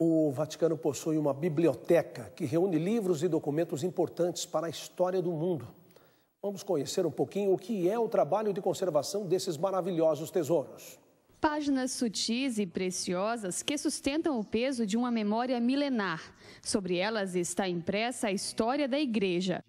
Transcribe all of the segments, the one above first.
O Vaticano possui uma biblioteca que reúne livros e documentos importantes para a história do mundo. Vamos conhecer um pouquinho o que é o trabalho de conservação desses maravilhosos tesouros. Páginas sutis e preciosas que sustentam o peso de uma memória milenar. Sobre elas está impressa a história da Igreja.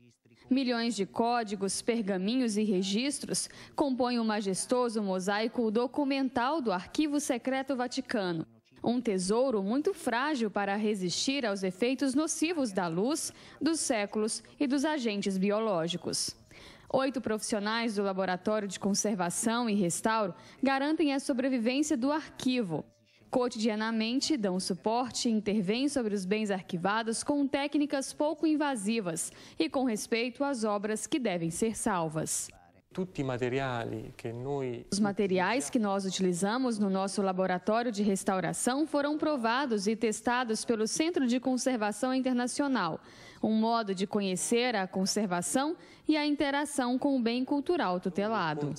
Milhões de códigos, pergaminhos e registros compõem o majestoso mosaico documental do Arquivo Secreto Vaticano. Um tesouro muito frágil para resistir aos efeitos nocivos da luz, dos séculos e dos agentes biológicos. 8 profissionais do Laboratório de Conservação e Restauro garantem a sobrevivência do arquivo. Cotidianamente, dão suporte e intervêm sobre os bens arquivados com técnicas pouco invasivas e com respeito às obras que devem ser salvas. Os materiais que nós utilizamos no nosso laboratório de restauração foram provados e testados pelo Centro de Conservação Internacional, um modo de conhecer a conservação e a interação com o bem cultural tutelado.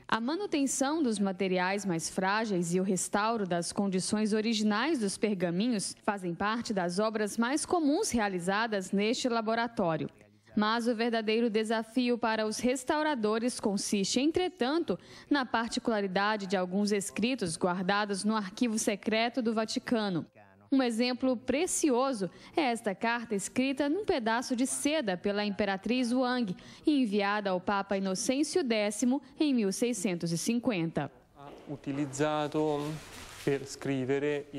A manutenção dos materiais mais frágeis e o restauro das condições originais dos pergaminhos fazem parte das obras mais comuns realizadas neste laboratório. Mas o verdadeiro desafio para os restauradores consiste, entretanto, na particularidade de alguns escritos guardados no Arquivo Secreto do Vaticano. Um exemplo precioso é esta carta escrita num pedaço de seda pela Imperatriz Wang e enviada ao Papa Inocêncio X em 1650.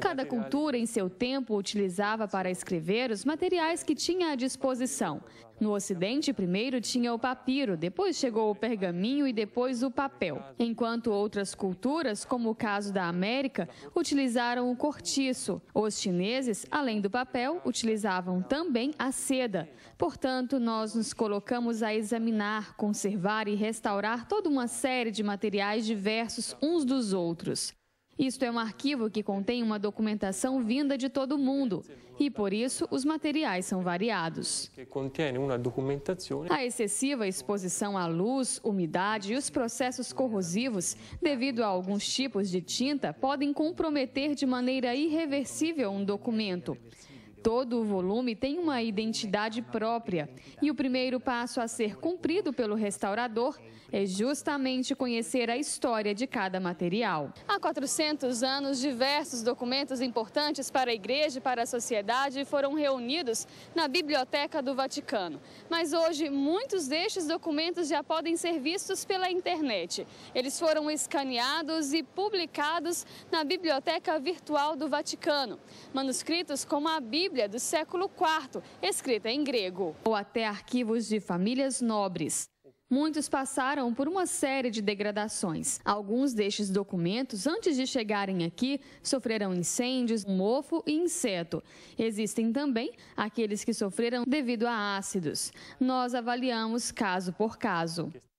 Cada cultura, em seu tempo, utilizava para escrever os materiais que tinha à disposição. No Ocidente, primeiro tinha o papiro, depois chegou o pergaminho e depois o papel. Enquanto outras culturas, como o caso da América, utilizaram o cortiço. Os chineses, além do papel, utilizavam também a seda. Portanto, nós nos colocamos a examinar, conservar e restaurar toda uma série de materiais diversos uns dos outros. Isto é um arquivo que contém uma documentação vinda de todo o mundo e, por isso, os materiais são variados. A excessiva exposição à luz, umidade e os processos corrosivos, devido a alguns tipos de tinta, podem comprometer de maneira irreversível um documento. Todo o volume tem uma identidade própria e o primeiro passo a ser cumprido pelo restaurador é justamente conhecer a história de cada material. Há 400 anos, diversos documentos importantes para a Igreja e para a sociedade foram reunidos na Biblioteca do Vaticano. Mas hoje, muitos destes documentos já podem ser vistos pela internet. Eles foram escaneados e publicados na Biblioteca Virtual do Vaticano. Manuscritos como a Bíblia do século IV, escrita em grego, ou até arquivos de famílias nobres. Muitos passaram por uma série de degradações. Alguns destes documentos, antes de chegarem aqui, sofreram incêndios, mofo e inseto. Existem também aqueles que sofreram devido a ácidos. Nós avaliamos caso por caso.